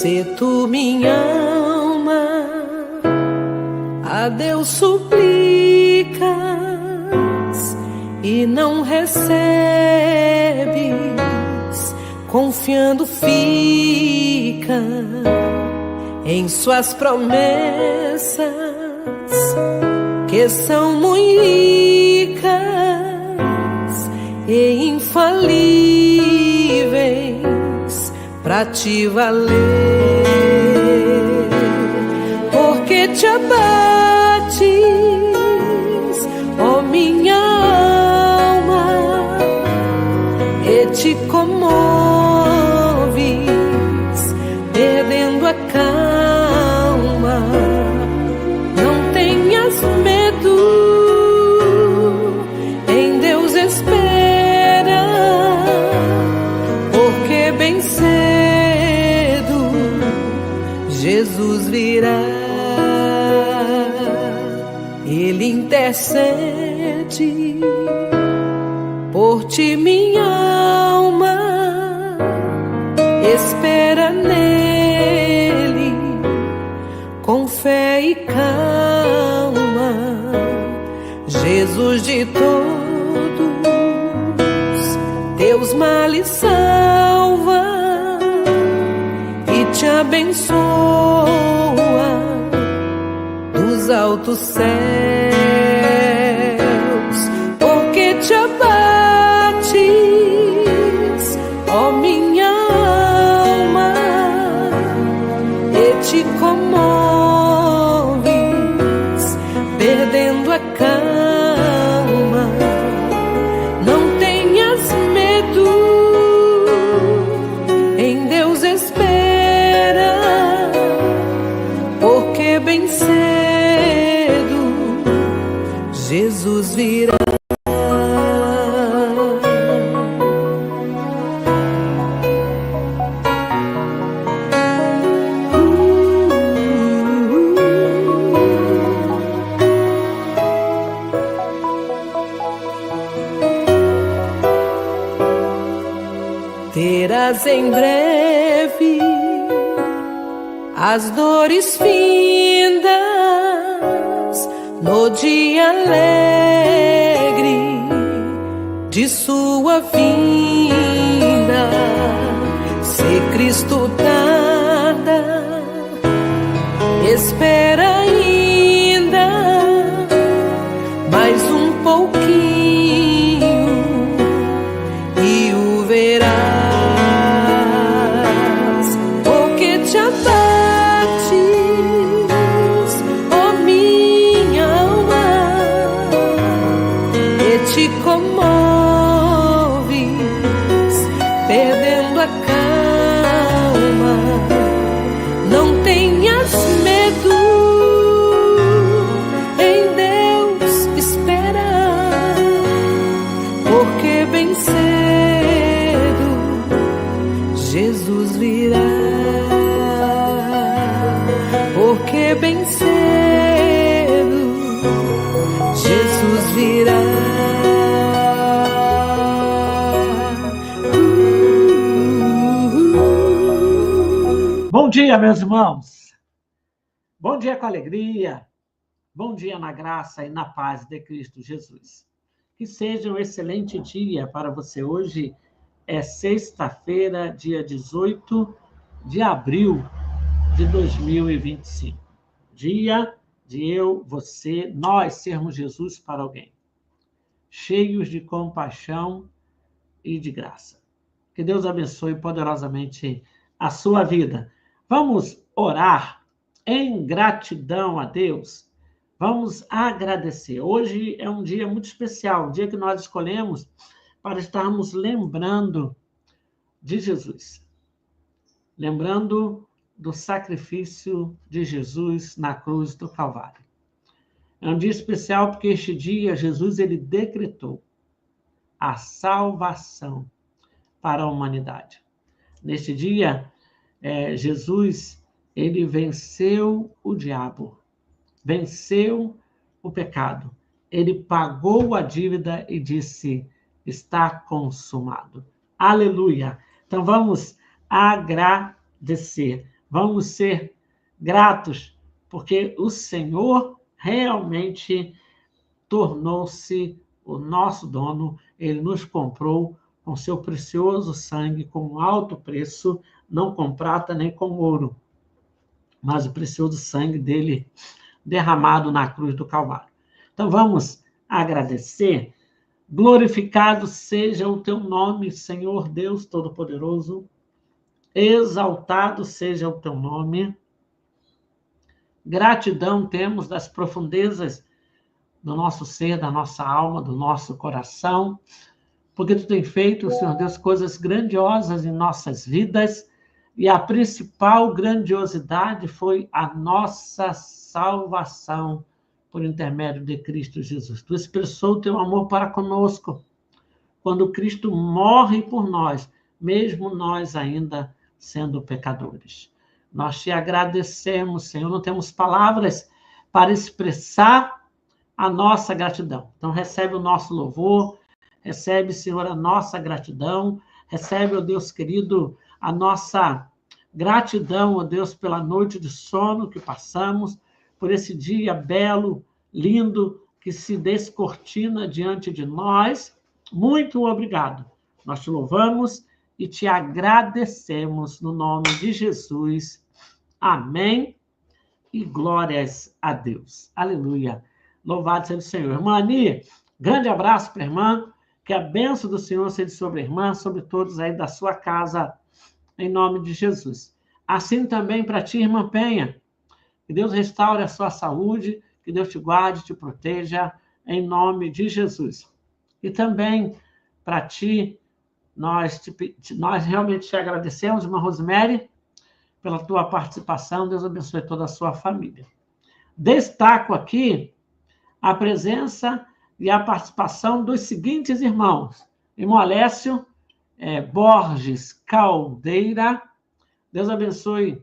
Se tu, minha alma, a Deus suplicas e não recebes, confiando fica em suas promessas, que são muito ricas e infalíveis pra te valer. Porque te abates, ó minha alma, e te comoves, perdendo a calma. Não tenhas medo, em Deus espera, porque bem cedo Jesus virá. Ele intercede por ti, minha alma, espera nele com fé e calma. Jesus de todos teus males salva e te abençoa dos altos céus. Porque te abates, ó minha alma, e te comoves, perdendo a calma. Não tenhas medo, em Deus espera, porque bem cedo Jesus virá. Terás em breve as dores findas no dia alegre de sua vinda. Se Cristo tarda, espera ainda mais um pouquinho e o verás. Porque te abates, ó minha alma, e te comoves, perdendo a calma. Não tenhas medo, em Deus espera, porque bem cedo Jesus virá. Porque bem cedo Jesus virá. Bom dia, meus irmãos. Bom dia com alegria. Bom dia na graça e na paz de Cristo Jesus. Que seja um excelente dia para você. Hoje é sexta-feira, dia 18 de abril de 2025. Dia de eu, você, nós sermos Jesus para alguém. Cheios de compaixão e de graça. Que Deus abençoe poderosamente a sua vida. Vamos orar em gratidão a Deus. Vamos agradecer. Hoje é um dia muito especial, um dia que nós escolhemos para estarmos lembrando de Jesus. Lembrando do sacrifício de Jesus na cruz do Calvário. É um dia especial porque este dia Jesus ele decretou a salvação para a humanidade. Neste dia, Jesus ele venceu o diabo, venceu o pecado. Ele pagou a dívida e disse: está consumado. Aleluia! Então vamos agradecer. Vamos ser gratos, porque o Senhor realmente tornou-se o nosso dono, ele nos comprou com seu precioso sangue, com alto preço, não com prata nem com ouro, mas o precioso sangue dele derramado na cruz do Calvário. Então vamos agradecer. Glorificado seja o teu nome, Senhor Deus Todo-Poderoso. Exaltado seja o teu nome. Gratidão temos das profundezas do nosso ser, da nossa alma, do nosso coração, porque tu tem feito, Senhor Deus, coisas grandiosas em nossas vidas, e a principal grandiosidade foi a nossa salvação por intermédio de Cristo Jesus. Tu expressou o teu amor para conosco, quando Cristo morre por nós, mesmo nós ainda sendo pecadores. Nós te agradecemos, Senhor, não temos palavras para expressar a nossa gratidão. Então, recebe o nosso louvor, recebe, Senhor, a nossa gratidão, recebe, ó Deus querido, a nossa gratidão, ó Deus, pela noite de sono que passamos, por esse dia belo, lindo, que se descortina diante de nós. Muito obrigado. Nós te louvamos e te agradecemos no nome de Jesus. Amém. E glórias a Deus. Aleluia. Louvado seja o Senhor. Irmã Ani, grande abraço para a irmã. Que a bênção do Senhor seja sobre a irmã, sobre todos aí da sua casa, em nome de Jesus. Assim também para ti, irmã Penha. Que Deus restaure a sua saúde, que Deus te guarde, te proteja, em nome de Jesus. E também para ti, nós realmente te agradecemos, irmã Rosemary, pela tua participação. Deus abençoe toda a sua família. Destaco aqui a presença e a participação dos seguintes irmãos. Irmão Alessio Borges Caldeira, Deus abençoe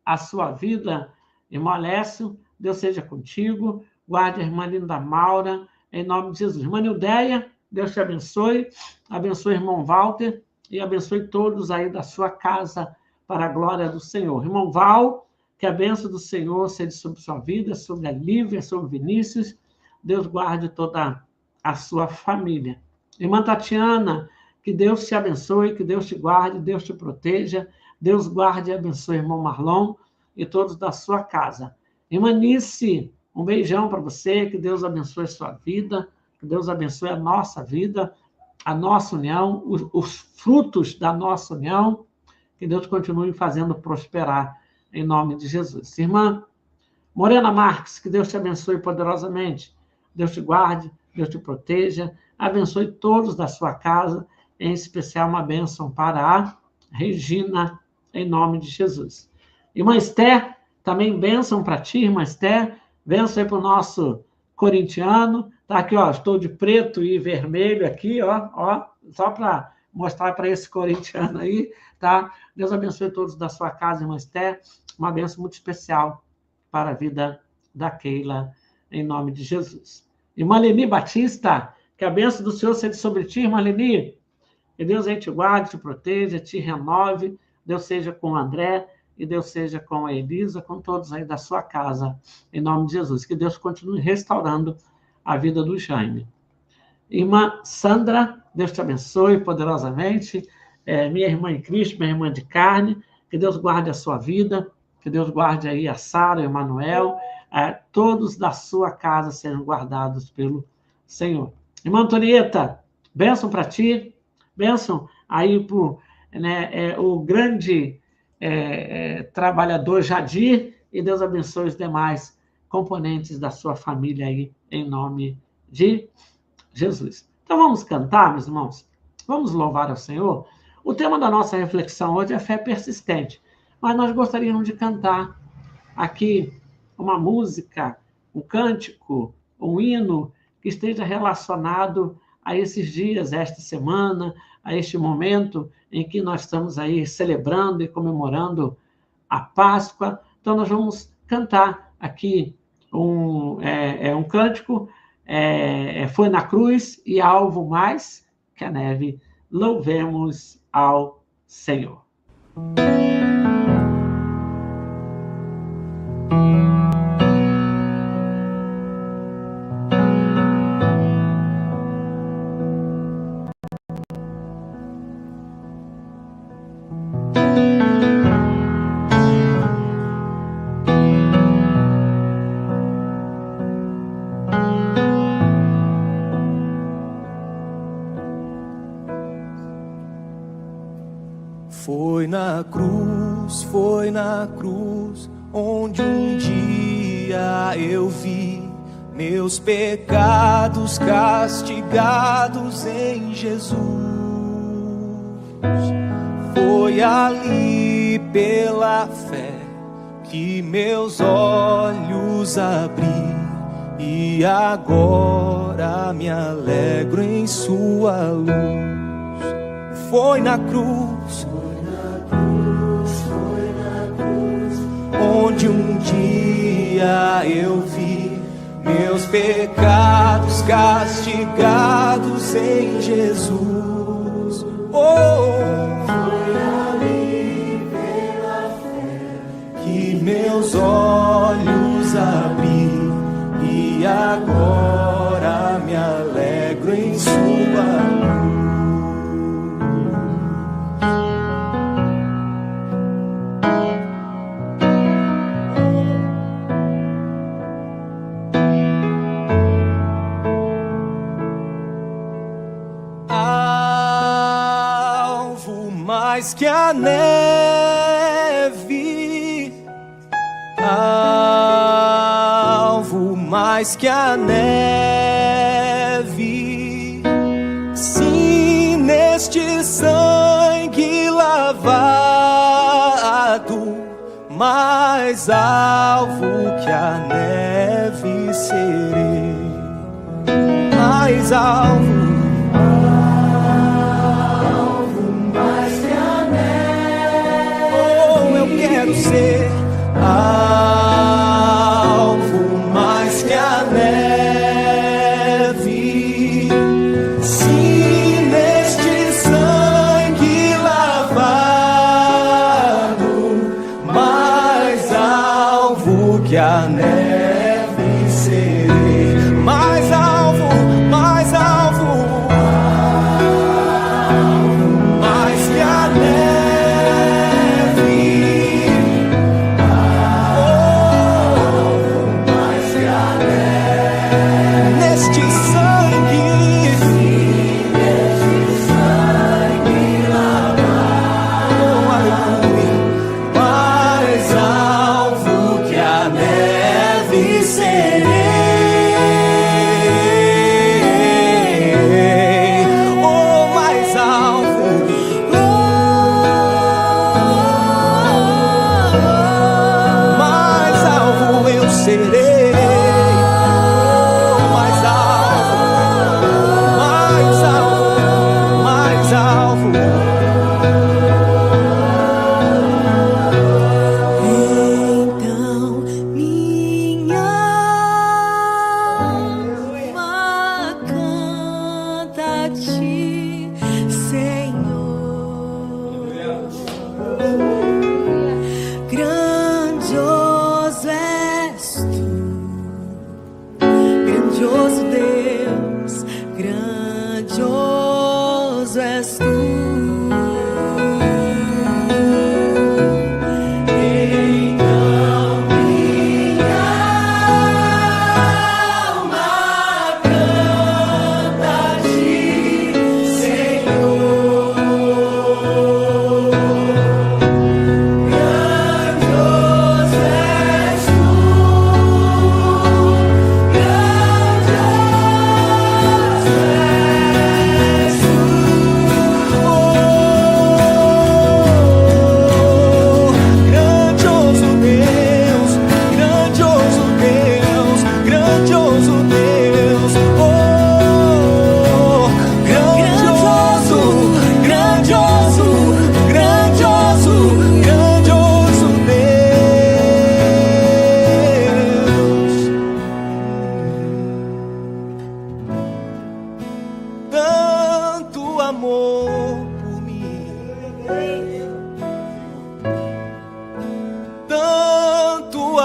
a sua vida, irmão Alessio, Deus seja contigo, guarde a irmã Linda Maura, em nome de Jesus. Irmã Nildeia, Deus te abençoe, abençoe o irmão Walter e abençoe todos aí da sua casa, para a glória do Senhor. Irmão Val, que a bênção do Senhor seja sobre sua vida, sobre a Lívia, sobre o Vinícius. Deus guarde toda a sua família. Irmã Tatiana, que Deus te abençoe, que Deus te guarde, Deus te proteja. Deus guarde e abençoe o irmão Marlon e todos da sua casa. Irmã Nice, um beijão para você, que Deus abençoe a sua vida, que Deus abençoe a nossa vida, a nossa união, os frutos da nossa união, que Deus continue fazendo prosperar em nome de Jesus. Irmã Morena Marques, que Deus te abençoe poderosamente, Deus te guarde, Deus te proteja, abençoe todos da sua casa, em especial uma bênção para a Regina, em nome de Jesus. Irmã Esther, também bênção para ti, irmã Esther, bênção aí para o nosso corintiano, tá aqui, ó, estou de preto e vermelho aqui, ó, só para mostrar para esse corintiano aí, tá? Deus abençoe todos da sua casa, irmã Esther, uma bênção muito especial para a vida da Keila, em nome de Jesus. Irmã Leni Batista, que a bênção do Senhor seja sobre ti, irmã Leni, que Deus aí te guarde, te proteja, te renove, Deus seja com o André, e Deus seja com a Elisa, com todos aí da sua casa, em nome de Jesus. Que Deus continue restaurando a vida do Jaime. Irmã Sandra, Deus te abençoe poderosamente. Minha irmã em Cristo, minha irmã de carne, que Deus guarde a sua vida, que Deus guarde aí a Sara, o Emanuel, todos da sua casa sejam guardados pelo Senhor. Irmã Antonieta, bênção para ti, bênção aí por o grande trabalhador Jadir, e Deus abençoe os demais componentes da sua família aí, em nome de Jesus. Então vamos cantar, meus irmãos? Vamos louvar ao Senhor? O tema da nossa reflexão hoje é fé persistente, mas nós gostaríamos de cantar aqui uma música, um cântico, um hino que esteja relacionado a esses dias, a esta semana, a este momento em que nós estamos aí celebrando e comemorando a Páscoa. Então, nós vamos cantar aqui um cântico, Foi na cruz e alvo mais que a neve, louvemos ao Senhor. foi na cruz onde um dia eu vi meus pecados castigados em Jesus. Foi ali pela fé que meus olhos abri, e agora me alegro em sua luz. Foi na cruz, onde um dia eu vi meus pecados castigados em Jesus. Foi ali pela fé que meus olhos abri, e agora me alegro em sua luz. Mais que a neve, alvo mais que a neve, sim, neste sangue lavado, mais alvo que a neve serei, mais alvo. Quero ser alvo mais que a neve, sim, neste sangue lavado, mais alvo que a neve serei, mais alvo, mais alvo, mais que a neve.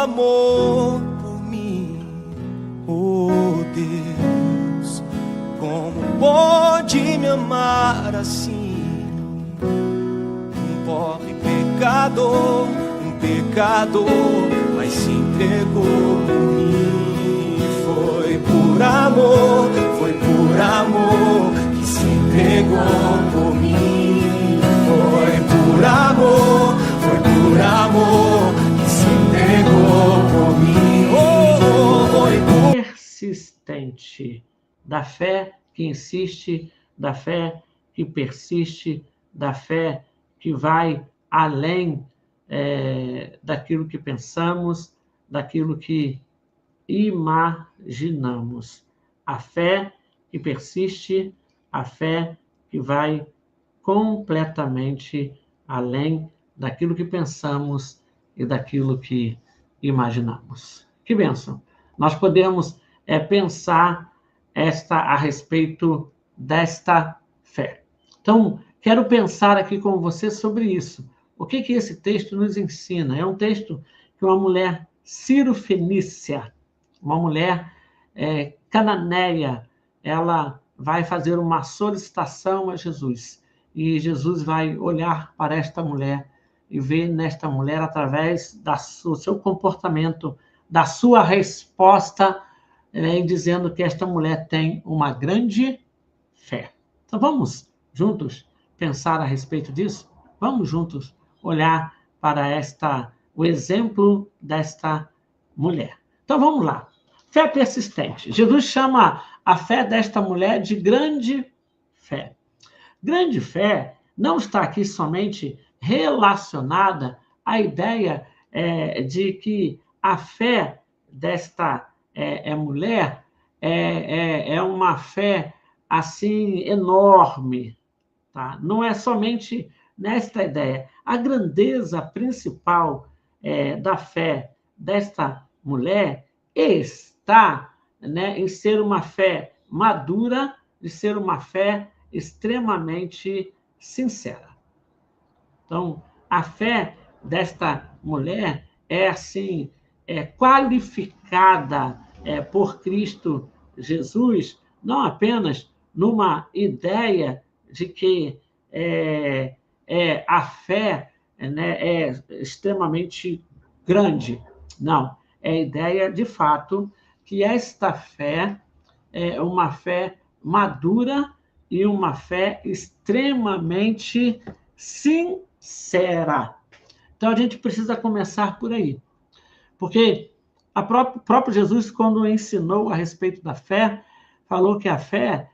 Amor por mim, oh Deus, como pode me amar assim? Um pobre pecador, mas se entregou por mim. Foi por amor que se entregou por mim. Foi por amor semente da fé que insiste, da fé que persiste, da fé que vai além daquilo que pensamos, daquilo que imaginamos. A fé que persiste, a fé que vai completamente além daquilo que pensamos e daquilo que imaginamos. Que bênção! Nós podemos pensar a respeito desta fé. Então, quero pensar aqui com você sobre isso. O que esse texto nos ensina? É um texto que uma mulher cirofenícia, uma mulher cananeia, ela vai fazer uma solicitação a Jesus. E Jesus vai olhar para esta mulher e ver nesta mulher, através do seu comportamento, da sua resposta, dizendo que esta mulher tem uma grande fé. Então, vamos juntos pensar a respeito disso? Vamos juntos olhar para o exemplo desta mulher. Então, vamos lá. Fé persistente. Jesus chama a fé desta mulher de grande fé. Grande fé não está aqui somente relacionada à ideia de que a fé desta mulher é uma fé assim enorme, tá? Não é somente nesta ideia. A grandeza principal da fé desta mulher está, em ser uma fé madura, de ser uma fé extremamente sincera. Então, a fé desta mulher assim, qualificada por Cristo Jesus, não apenas numa ideia de que a fé é extremamente grande. Não, é a ideia, de fato, que esta fé é uma fé madura e uma fé extremamente sincera. Então, a gente precisa começar por aí. Porque o próprio Jesus, quando ensinou a respeito da fé, falou que a fé,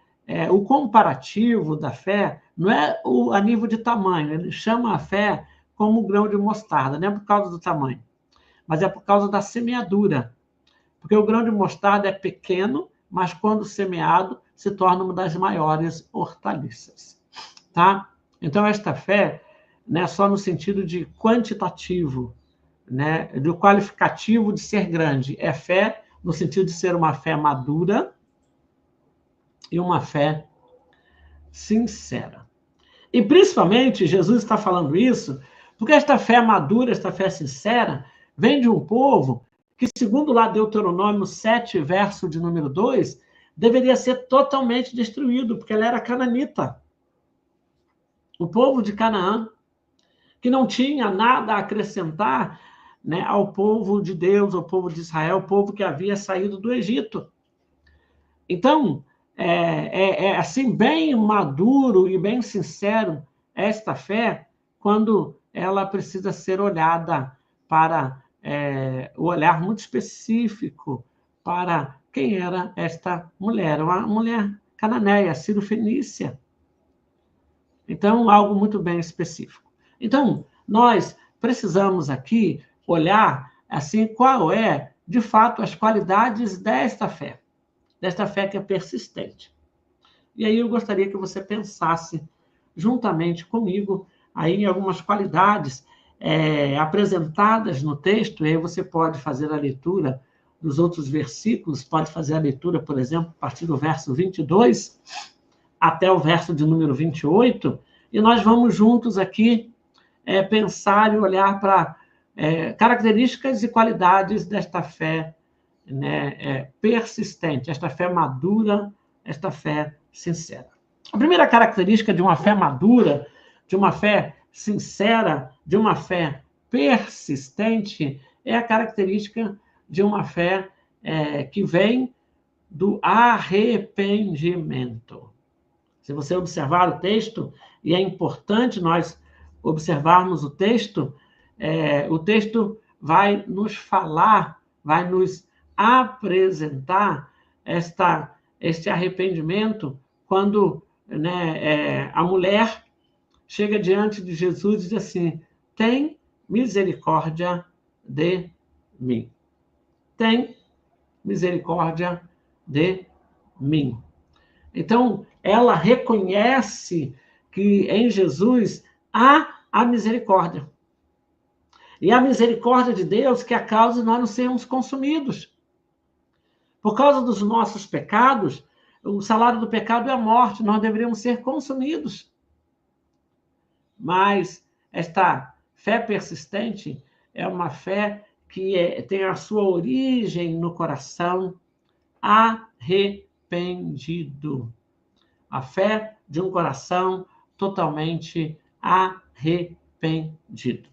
o comparativo da fé, não é a nível de tamanho, ele chama a fé como um grão de mostarda, não é por causa do tamanho, mas é por causa da semeadura. Porque o grão de mostarda é pequeno, mas quando semeado, se torna uma das maiores hortaliças. Tá? Então, esta fé não é só no sentido de quantitativo, do qualificativo de ser grande. É fé no sentido de ser uma fé madura e uma fé sincera. E, principalmente, Jesus está falando isso porque esta fé madura, esta fé sincera, vem de um povo que, segundo lá Deuteronômio 7, verso de número 2, deveria ser totalmente destruído, porque ela era cananita. O povo de Canaã, que não tinha nada a acrescentar ao povo de Deus, ao povo de Israel, o povo que havia saído do Egito. Então, assim, bem maduro e bem sincero esta fé, quando ela precisa ser olhada para o olhar muito específico para quem era esta mulher, uma mulher cananeia, cirofenícia. Então, algo muito bem específico. Então, nós precisamos aqui olhar, assim, qual é, de fato, as qualidades desta fé que é persistente. E aí eu gostaria que você pensasse, juntamente comigo, aí em algumas qualidades apresentadas no texto, e aí você pode fazer a leitura dos outros versículos, pode fazer a leitura, por exemplo, a partir do verso 22 até o verso de número 28, e nós vamos juntos aqui pensar e olhar para características e qualidades desta fé persistente, esta fé madura, esta fé sincera. A primeira característica de uma fé madura, de uma fé sincera, de uma fé persistente, é a característica de uma fé que vem do arrependimento. Se você observar o texto, e é importante nós observarmos o texto vai nos falar, vai nos apresentar este arrependimento quando, né, a mulher chega diante de Jesus e diz assim: tem misericórdia de mim. Tem misericórdia de mim. Então, ela reconhece que em Jesus há a misericórdia. E a misericórdia de Deus que é a causa de nós não sermos consumidos. Por causa dos nossos pecados, o salário do pecado é a morte, nós deveríamos ser consumidos. Mas esta fé persistente é uma fé que tem a sua origem no coração arrependido. A fé de um coração totalmente arrependido.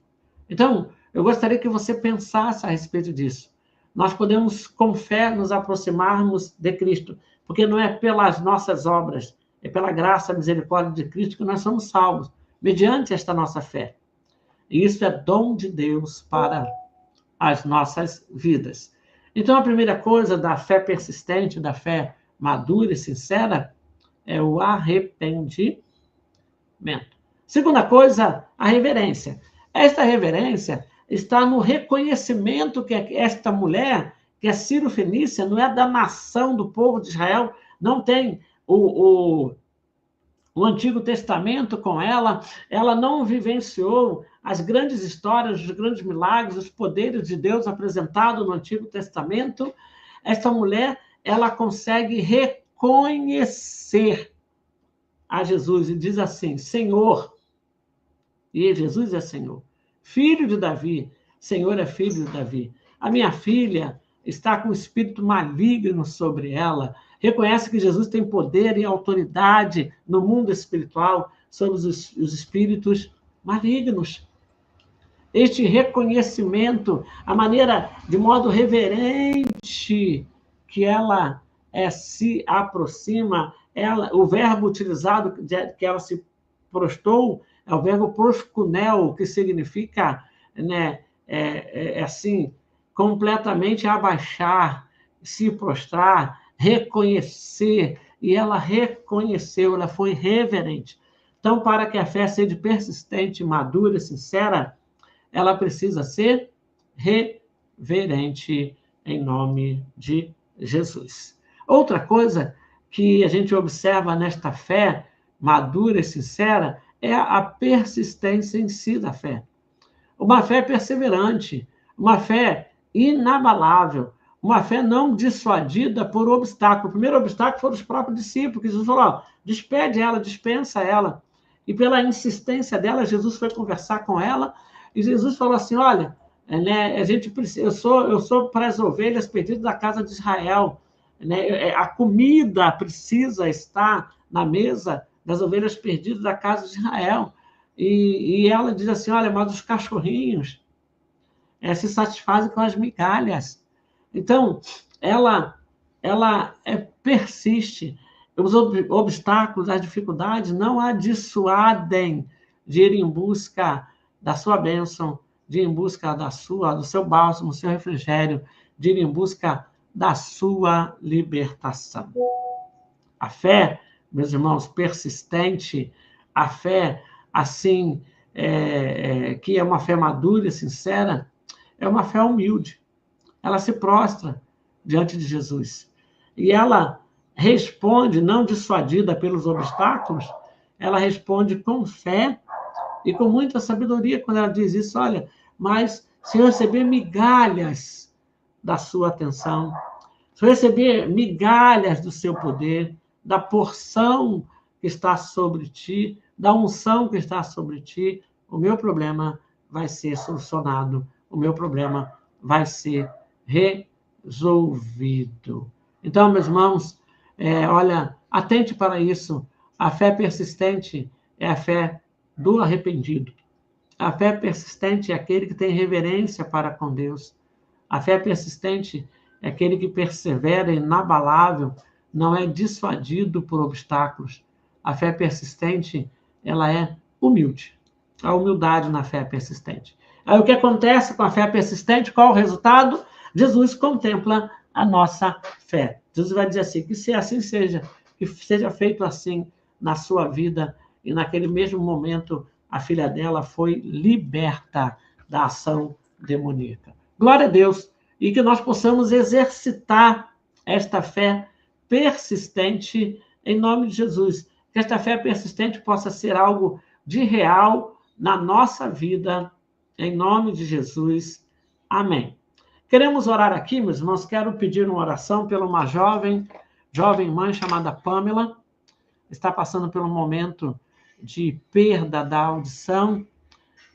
Então, eu gostaria que você pensasse a respeito disso. Nós podemos, com fé, nos aproximarmos de Cristo, porque não é pelas nossas obras, é pela graça e misericórdia de Cristo que nós somos salvos, mediante esta nossa fé. E isso é dom de Deus para as nossas vidas. Então, a primeira coisa da fé persistente, da fé madura e sincera, é o arrependimento. Segunda coisa, a reverência. Esta reverência está no reconhecimento que esta mulher, que é Sírio-Fenícia, não é da nação do povo de Israel, não tem o Antigo Testamento com ela não vivenciou as grandes histórias, os grandes milagres, os poderes de Deus apresentados no Antigo Testamento. Esta mulher, ela consegue reconhecer a Jesus e diz assim: Senhor, e Jesus é Senhor, filho de Davi, Senhor é filho de Davi. A minha filha está com o espírito maligno sobre ela. Reconhece que Jesus tem poder e autoridade no mundo espiritual sobre os espíritos malignos. Este reconhecimento, a maneira, de modo reverente, que ela se aproxima, o verbo utilizado, que ela se prostou, é o verbo proskuneo, que significa, né, assim, completamente abaixar, se prostrar, reconhecer. E ela reconheceu, ela foi reverente. Então, para que a fé seja persistente, madura, sincera, ela precisa ser reverente em nome de Jesus. Outra coisa que a gente observa nesta fé madura e sincera é a persistência em si da fé. Uma fé perseverante, uma fé inabalável, uma fé não dissuadida por obstáculo. O primeiro obstáculo foram os próprios discípulos, que Jesus falou: despede ela, dispensa ela. E pela insistência dela, Jesus foi conversar com ela, e Jesus falou assim: olha, né, eu sou para as ovelhas perdidas da casa de Israel. Né, a comida precisa estar na mesa das ovelhas perdidas da casa de Israel. E ela diz assim: olha, mas os cachorrinhos se satisfazem com as migalhas. Então, ela persiste. Os obstáculos, as dificuldades não a dissuadem de ir em busca da sua bênção, de ir em busca do seu bálsamo, do seu refrigério, de ir em busca da sua libertação. A fé, meus irmãos, persistente, a fé, assim, que é uma fé madura e sincera, é uma fé humilde. Ela se prostra diante de Jesus. E ela responde, não dissuadida pelos obstáculos, ela responde com fé e com muita sabedoria quando ela diz isso: olha, mas se eu receber migalhas da sua atenção, se eu receber migalhas do seu poder, da porção que está sobre ti, da unção que está sobre ti, o meu problema vai ser solucionado, o meu problema vai ser resolvido. Então, meus irmãos, olha, atente para isso. A fé persistente é a fé do arrependido. A fé persistente é aquele que tem reverência para com Deus. A fé persistente é aquele que persevera inabalável, não é dissuadido por obstáculos. A fé persistente, ela é humilde. A humildade na fé persistente. Aí o que acontece com a fé persistente? Qual o resultado? Jesus contempla a nossa fé. Jesus vai dizer assim, que se assim seja, que seja feito assim na sua vida, e naquele mesmo momento a filha dela foi liberta da ação demoníaca. Glória a Deus, e que nós possamos exercitar esta fé persistente em nome de Jesus. Que esta fé persistente possa ser algo de real na nossa vida, em nome de Jesus. Amém. Queremos orar aqui, meus irmãos, quero pedir uma oração pela uma jovem mãe chamada Pamela, está passando por um momento de perda da audição,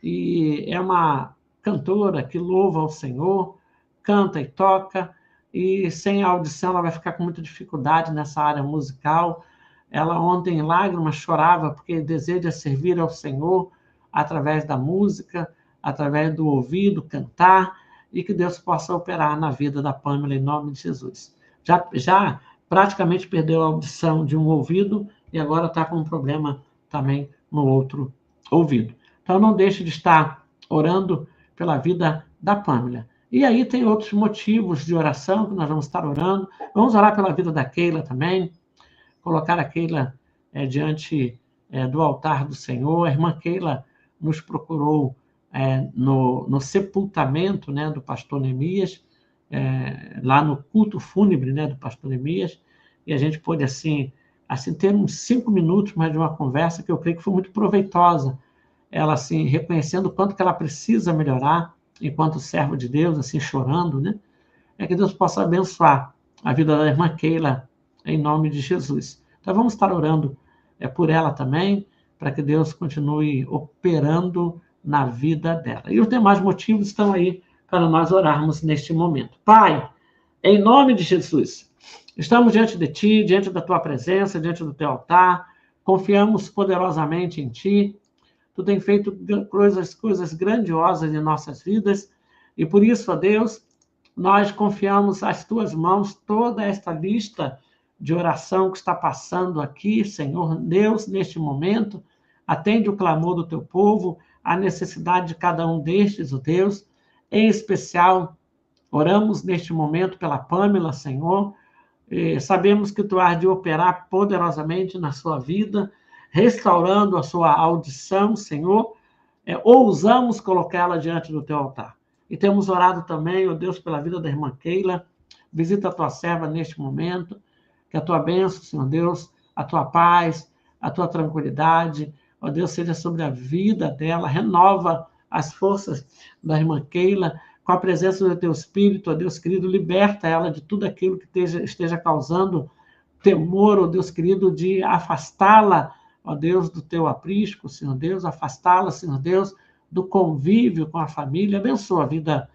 e é uma cantora que louva ao Senhor, canta e toca, e sem a audição ela vai ficar com muita dificuldade nessa área musical. Ela ontem, em lágrimas, chorava porque deseja servir ao Senhor através da música, através do ouvido, cantar, e que Deus possa operar na vida da Pamela, em nome de Jesus. Já praticamente perdeu a audição de um ouvido e agora está com um problema também no outro ouvido. Então, não deixe de estar orando pela vida da Pamela. E aí tem outros motivos de oração que nós vamos estar orando. Vamos orar pela vida da Keila também, colocar a Keila diante do altar do Senhor. A irmã Keila nos procurou no sepultamento, né, do pastor Neemias, lá no culto fúnebre, né, do pastor Neemias, e a gente pôde, assim ter uns 5 minutos mais de uma conversa que eu creio que foi muito proveitosa. Ela, assim, reconhecendo o quanto que ela precisa melhorar enquanto servo de Deus, assim, chorando, né? Que Deus possa abençoar a vida da irmã Keila, em nome de Jesus. Então, vamos estar orando por ela também, para que Deus continue operando na vida dela. E os demais motivos estão aí para nós orarmos neste momento. Pai, em nome de Jesus, estamos diante de Ti, diante da Tua presença, diante do Teu altar, confiamos poderosamente em Ti. Tu tem feito coisas grandiosas em nossas vidas, e por isso, ó Deus, nós confiamos às Tuas mãos toda esta lista de oração que está passando aqui, Senhor Deus, neste momento. Atende o clamor do Teu povo, a necessidade de cada um destes, ó Deus. Em especial, oramos neste momento pela Pamela, Senhor. Sabemos que Tu has de operar poderosamente na sua vida, restaurando a sua audição, Senhor. Ousamos colocá-la diante do Teu altar. E temos orado também, ó Deus, pela vida da irmã Keila. Visita a Tua serva neste momento. Que a Tua bênção, Senhor Deus, a Tua paz, a Tua tranquilidade, ó Deus, seja sobre a vida dela. Renova as forças da irmã Keila com a presença do Teu Espírito, ó Deus querido. Liberta ela de tudo aquilo que esteja causando temor, ó Deus querido, de afastá-la, ó Deus, do Teu aprisco, Senhor Deus. Afastá-la, Senhor Deus, do convívio com a família. Abençoa a vida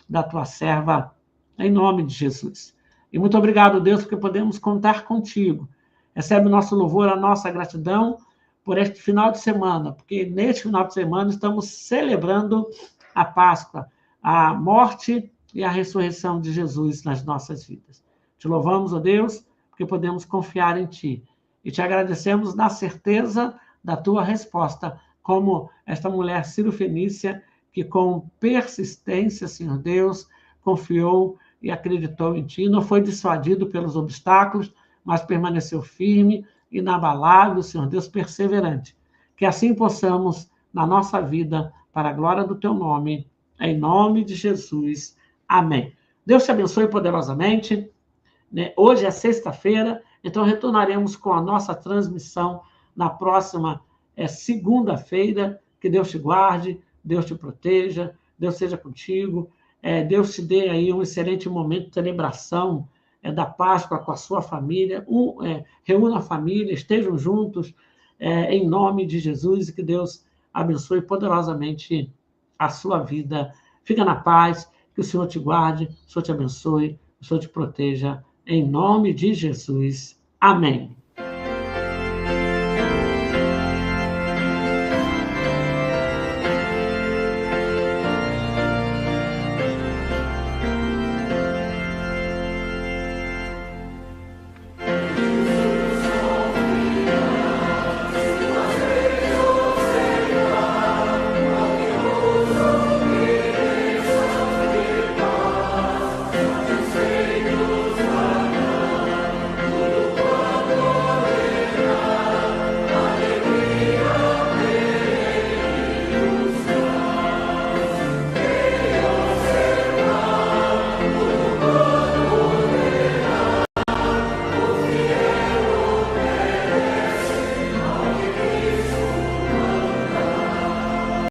da Tua serva, em nome de Jesus. E muito obrigado, Deus, porque podemos contar contigo. Recebe o nosso louvor, a nossa gratidão por este final de semana, porque neste final de semana estamos celebrando a Páscoa, a morte e a ressurreição de Jesus nas nossas vidas. Te louvamos, ó Deus, porque podemos confiar em Ti. E te agradecemos na certeza da Tua resposta, como esta mulher Ciro-fenícia, que com persistência, Senhor Deus, confiou e acreditou em Ti, não foi dissuadido pelos obstáculos, mas permaneceu firme, inabalável, Senhor Deus, perseverante. Que assim possamos, na nossa vida, para a glória do Teu nome, em nome de Jesus. Amém. Deus te abençoe poderosamente. Hoje é sexta-feira, então retornaremos com a nossa transmissão na próxima segunda-feira. Que Deus te guarde, Deus te proteja, Deus seja contigo. Deus te dê aí um excelente momento de celebração da Páscoa com a sua família. Reúna a família, estejam juntos em nome de Jesus, e que Deus abençoe poderosamente a sua vida. Fica na paz, que o Senhor te guarde, o Senhor te abençoe, o Senhor te proteja, em nome de Jesus. Amém.